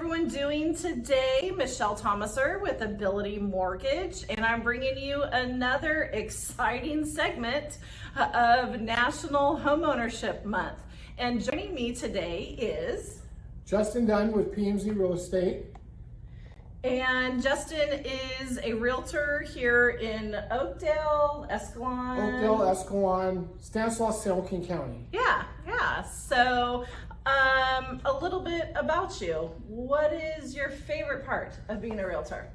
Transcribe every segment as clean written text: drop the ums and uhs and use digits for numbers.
everyone doing today? Michelle Thomaser with Ability Mortgage, and I'm bringing you another exciting segment of National Homeownership Month. And joining me today is Justin Dunn with PMZ Real Estate. And Justin is a realtor here in Oakdale, Escalon, Stanislaus, Hamilton County. Yeah. So, a little bit about you. What is your favorite part of being a realtor?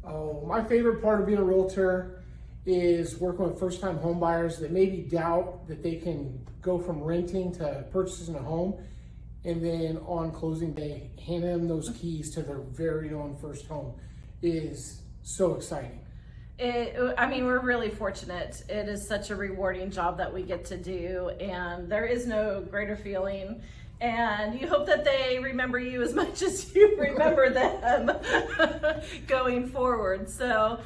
Oh, my favorite part of being a realtor is working with first-time home buyers that maybe doubt that they can go from renting to purchasing a home, and then on closing day, hand them those keys to their very own first home is so exciting. We're really fortunate. It is such a rewarding job that we get to do, and there is no greater feeling. And you hope that they remember you as much as you remember them going forward. So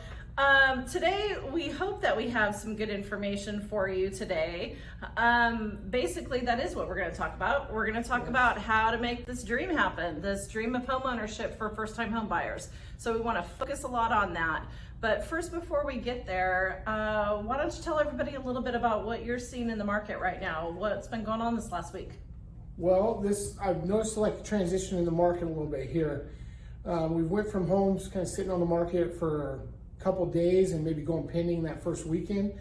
today we hope that we have some good information for you today. Basically, that is what we're going to talk about. We're going to talk about how to make this dream happen, this dream of home ownership for first-time home buyers. So we want to focus a lot on that. But first, before we get there, why don't you tell everybody a little bit about what you're seeing in the market right now? What's been going on this last week? Well, I've noticed like a transition in the market a little bit here. We went from homes kind of sitting on the market for a couple days and maybe going pending that first weekend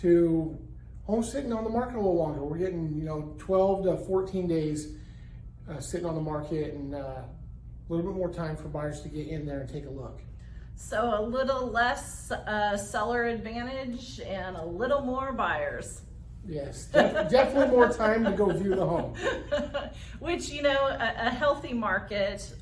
to homes sitting on the market a little longer. We're getting 12 to 14 days sitting on the market, and a little bit more time for buyers to get in there and take a look. So a little less seller advantage and a little more buyers. Yes, definitely more time to go view the home. Which, a healthy market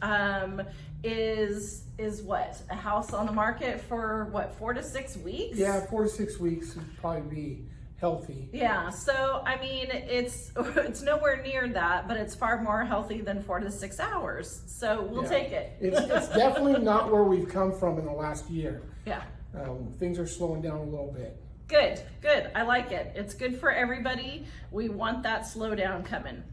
is what? A house on the market for what, 4 to 6 weeks? Yeah, 4 to 6 weeks would probably be healthy. Yeah, so it's nowhere near that, but it's far more healthy than 4 to 6 hours. So we'll take it. It's definitely not where we've come from in the last year. Yeah. Things are slowing down a little bit. Good. I like it. It's good for everybody. We want that slowdown coming.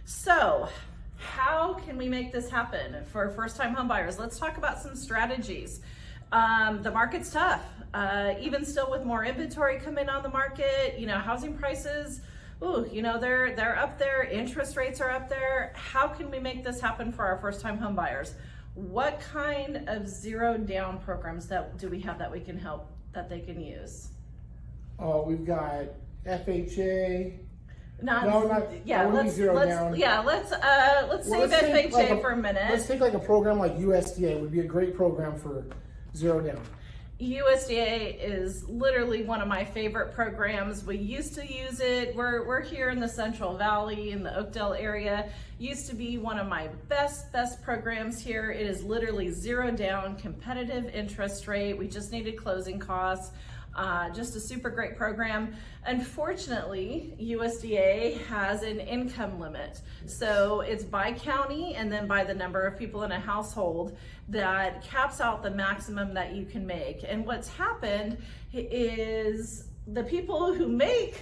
So, how can we make this happen for first-time home buyers? Let's talk about some strategies. The market's tough. Even still with more inventory coming on the market, housing prices, they're up there. Interest rates are up there. How can we make this happen for our first-time home buyers? What kind of zero down programs do we have that we can help, that they can use? We've got FHA. Let's save FHA for a minute. Let's take like a program like USDA. Would be a great program for zero down. USDA is literally one of my favorite programs. We used to use it. We're here in the Central Valley in the Oakdale area. Used to be one of my best programs here. It is literally zero down, competitive interest rate. We just needed closing costs. Just a super great program. Unfortunately, USDA has an income limit. So it's by county and then by the number of people in a household that caps out the maximum that you can make. And what's happened is the people who make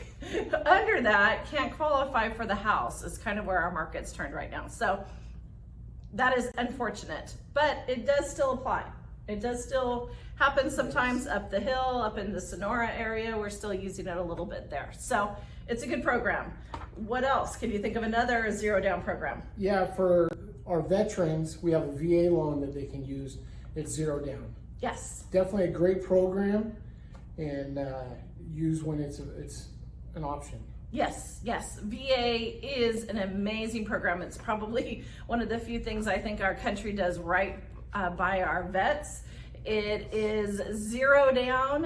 under that can't qualify for the house. Is kind of where our market's turned right now. So that is unfortunate, but it does still apply. It does still happen sometimes up the hill, up in the Sonora area. We're still using it a little bit there. So it's a good program. What else? Can you think of another zero down program? Yeah, for our veterans, we have a VA loan that they can use. It's zero down. Yes. Definitely a great program, and use when it's an option. Yes. VA is an amazing program. It's probably one of the few things I think our country does right by our vets. It is zero down.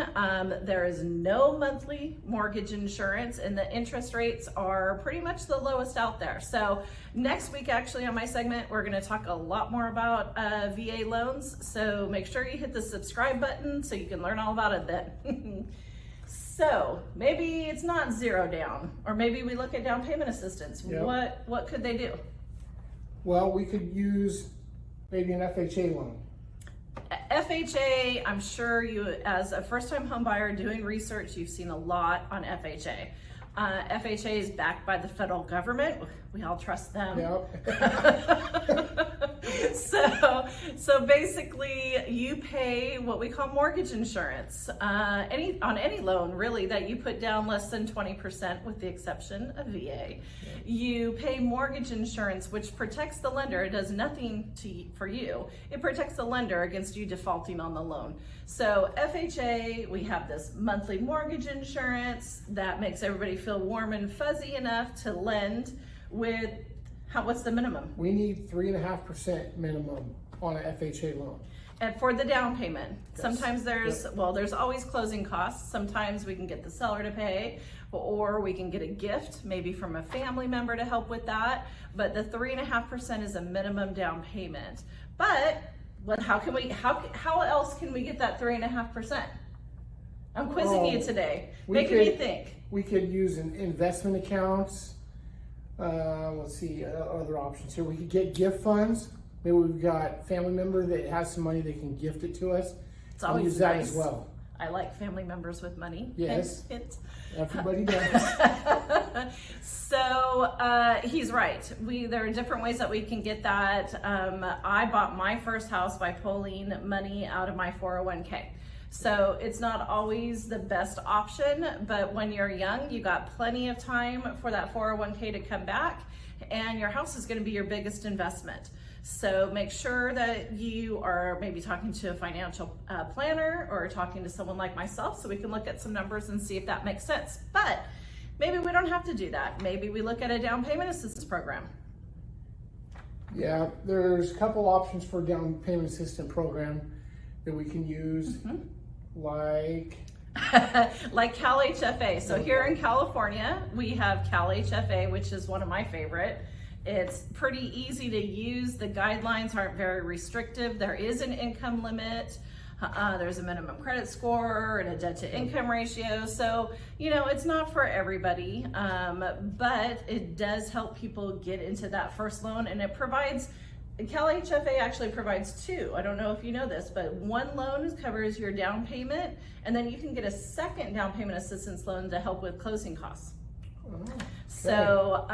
There is no monthly mortgage insurance, and the interest rates are pretty much the lowest out there. So next week, actually, on my segment, we're going to talk a lot more about VA loans. So make sure you hit the subscribe button so you can learn all about it then. So maybe it's not zero down, or maybe we look at down payment assistance. Yep. What could they do? Well, we could use maybe an FHA loan. FHA, I'm sure you, as a first-time home buyer doing research, you've seen a lot on FHA. FHA is backed by the federal government. We all trust them. Yep. So basically you pay what we call mortgage insurance, on any loan really that you put down less than 20% with the exception of VA. You pay mortgage insurance, which protects the lender. It does nothing for you. It protects the lender against you defaulting on the loan. So FHA, we have this monthly mortgage insurance that makes everybody feel warm and fuzzy enough to lend with, what's the minimum? We need 3.5% minimum on an FHA loan. And for the down payment. Yes. Sometimes there's always closing costs. Sometimes we can get the seller to pay, or we can get a gift, maybe from a family member to help with that. But the 3.5% is a minimum down payment. But how else can we get that 3.5%? I'm quizzing you today, making me think. We could use investment accounts. Let's see, other options here. We could get gift funds. Maybe we've got a family member that has some money, they can gift it to us. It's always use nice. that as well. I like family members with money. Yes. Hint. Everybody does. So he's right. There are different ways that we can get that. I bought my first house by pulling money out of my 401k. So it's not always the best option, but when you're young, you got plenty of time for that 401k to come back, and your house is going to be your biggest investment. So make sure that you are maybe talking to a financial planner or talking to someone like myself so we can look at some numbers and see if that makes sense. But maybe we don't have to do that. Maybe we look at a down payment assistance program. Yeah, there's a couple options for down payment assistance program that we can use, like Cal HFA. So here in California, we Cal HFA, which is one of my favorite. It's pretty easy to use. The guidelines aren't very restrictive. There is an income limit. There's a minimum credit score and a debt to income ratio. So, it's not for everybody, but it does help people get into that first loan, and Cal HFA actually provides two. I don't know if you know this, but one loan covers your down payment, and then you can get a second down payment assistance loan to help with closing costs. Oh, okay. So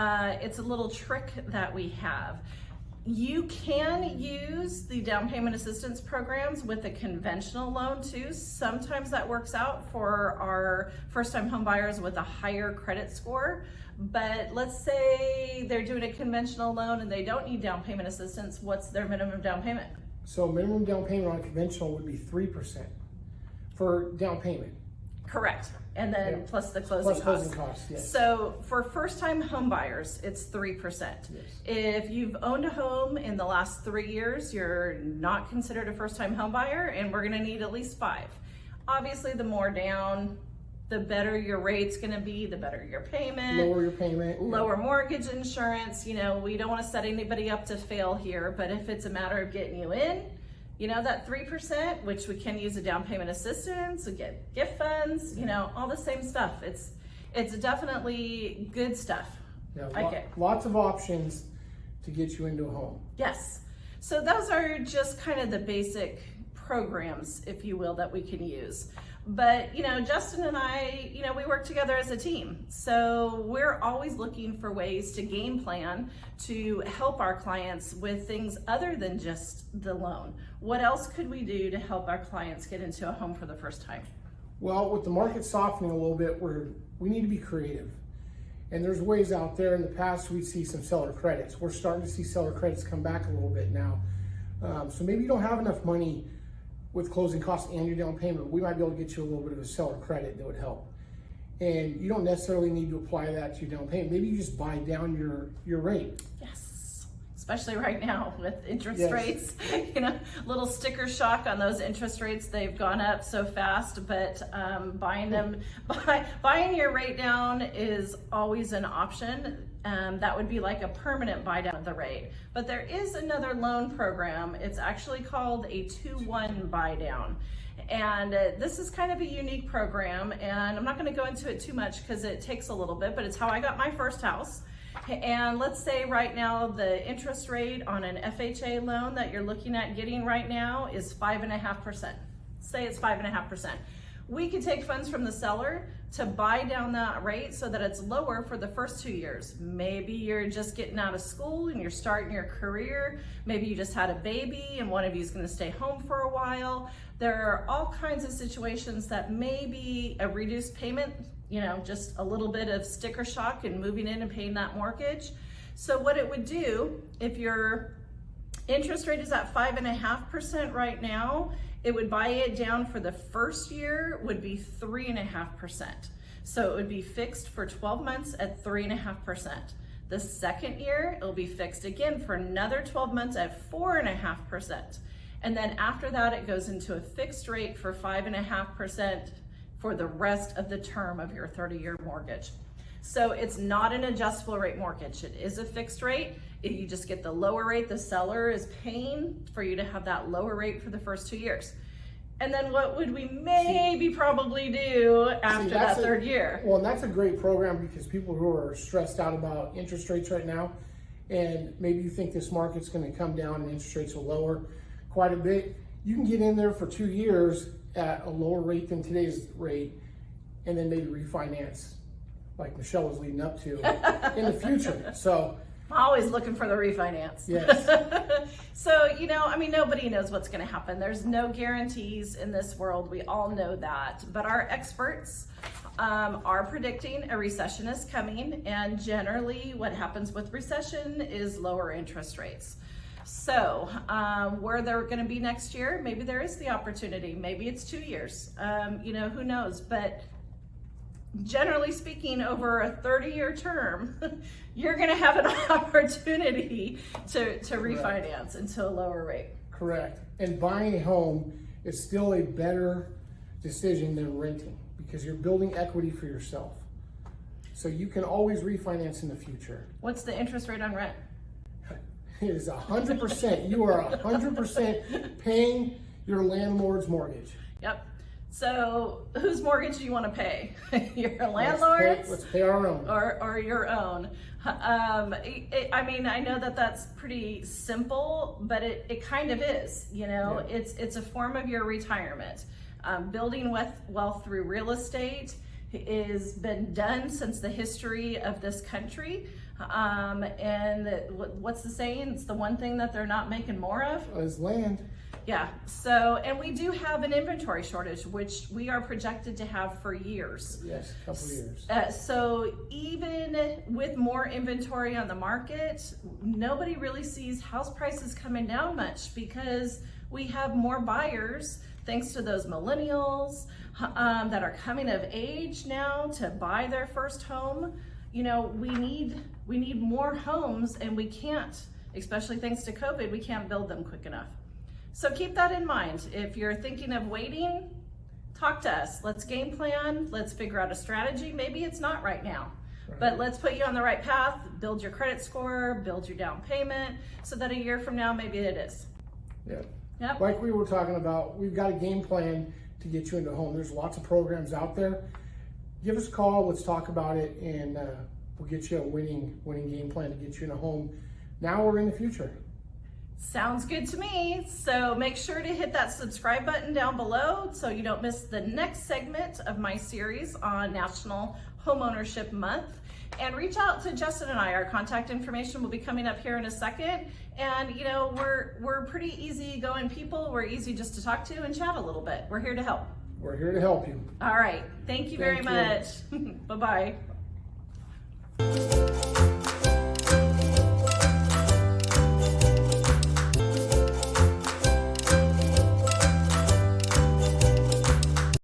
it's a little trick that we have. You can use the down payment assistance programs with a conventional loan too. Sometimes that works out for our first-time home buyers with a higher credit score. But let's say they're doing a conventional loan and they don't need down payment assistance. What's their minimum down payment? So minimum down payment on a conventional would be 3% for down payment. Correct. And then plus the closing costs. Yes. So for first-time home buyers, it's 3%. Yes. If you've owned a home in the last 3 years, you're not considered a first-time home buyer, and we're gonna need at least 5. Obviously, the more down, the better your rate's gonna be, the better your payment. Lower your payment. Lower mortgage insurance. We don't wanna set anybody up to fail here, but if it's a matter of getting you in, that 3%, which we can use a down payment assistance, we get gift funds, all the same stuff. It's definitely good stuff. Yeah, lots of options to get you into a home. Yes. So those are just kind of the basic programs, if you will, that we can use. But, Justin and I, we work together as a team. So we're always looking for ways to game plan to help our clients with things other than just the loan. What else could we do to help our clients get into a home for the first time? Well, with the market softening a little bit, we need to be creative. And there's ways out there. In the past, we'd see some seller credits. We're starting to see seller credits come back a little bit now. So maybe you don't have enough money with closing costs and your down payment. We might be able to get you a little bit of a seller credit that would help. And you don't necessarily need to apply that to your down payment. Maybe you just buy down your rate. Yes, especially right now with interest Yes. rates. Little sticker shock on those interest rates. They've gone up so fast, but buying your rate down is always an option. That would be like a permanent buy down of the rate. But there is another loan program. It's actually called a 2-1 buy down. And this is kind of a unique program, and I'm not going to go into it too much because it takes a little bit, but it's how I got my first house. And let's say right now the interest rate on an FHA loan that you're looking at getting right now is 5.5%. Say it's 5.5%. we could take funds from the seller to buy down that rate so that it's lower for the first 2 years. Maybe you're just getting out of school and you're starting your career. Maybe you just had a baby and one of you is going to stay home for a while. There are all kinds of situations that may be a reduced payment, you know, just a little bit of sticker shock and moving in and paying that mortgage. So what it would do, if your interest rate is at 5.5% right now, it would buy it down for the first year would be 3.5%. So it would be fixed for 12 months at 3.5%. The second year, it'll be fixed again for another 12 months at 4.5%. And then after that, it goes into a fixed rate for 5.5% for the rest of the term of your 30-year mortgage. So it's not an adjustable rate mortgage. It is a fixed rate. If you just get the lower rate, the seller is paying for you to have that lower rate for the first 2 years. And then what would we maybe probably do after that third year? Well, and that's a great program because people who are stressed out about interest rates right now, and maybe you think this market's going to come down and interest rates will lower quite a bit, you can get in there for 2 years at a lower rate than today's rate, and then maybe refinance like Michelle was leading up to in the future. So I'm always looking for the refinance. yes. So, you know, I mean, nobody knows what's going to happen. There's no guarantees in this world. We all know that. But our experts are predicting a recession is coming. And generally what happens with recession is lower interest rates. So where they're going to be next year, maybe there is the opportunity. Maybe it's 2 years. You know, who knows? But generally speaking, over a 30-year term, you're going to have an opportunity to refinance into a lower rate. Correct. And buying a home is still a better decision than renting because you're building equity for yourself. So you can always refinance in the future. What's the interest rate on rent? It is 100%. You are 100% paying your landlord's mortgage. Yep. So whose mortgage do you want to pay? Your landlord's? Let's pay our own. Or your own. I mean, I know that that's pretty simple, but it kind of is, you know, yeah. It's a form of your retirement. Building wealth through real estate has been done since the history of this country. And what's the saying? It's the one thing that they're not making more of. Is land. Yeah, so, and we do have an inventory shortage, which we are projected to have for years. Yes, a couple of years. So even with more inventory on the market, nobody really sees house prices coming down much because we have more buyers, thanks to those millennials that are coming of age now to buy their first home. You know, we need more homes, and we can't, especially thanks to COVID, we can't build them quick enough. So keep that in mind. If you're thinking of waiting, talk to us. Let's game plan. Let's figure out a strategy. Maybe it's not right now, but let's put you on the right path, build your credit score, build your down payment, so that a year from now, maybe it is. Yeah. Yep. Like we were talking about, we've got a game plan to get you into a home. There's lots of programs out there. Give us a call. Let's talk about it, and we'll get you a winning game plan to get you in a home now or in the future. Sounds good to me. So make sure to hit that subscribe button down below so you don't miss the next segment of my series on National Homeownership Month. And reach out to Justin and I. Our contact information will be coming up here in a second. And you know, we're pretty easygoing people. We're easy just to talk to and chat a little bit. We're here to help. We're here to help you. All right. Thank you very much. Bye-bye.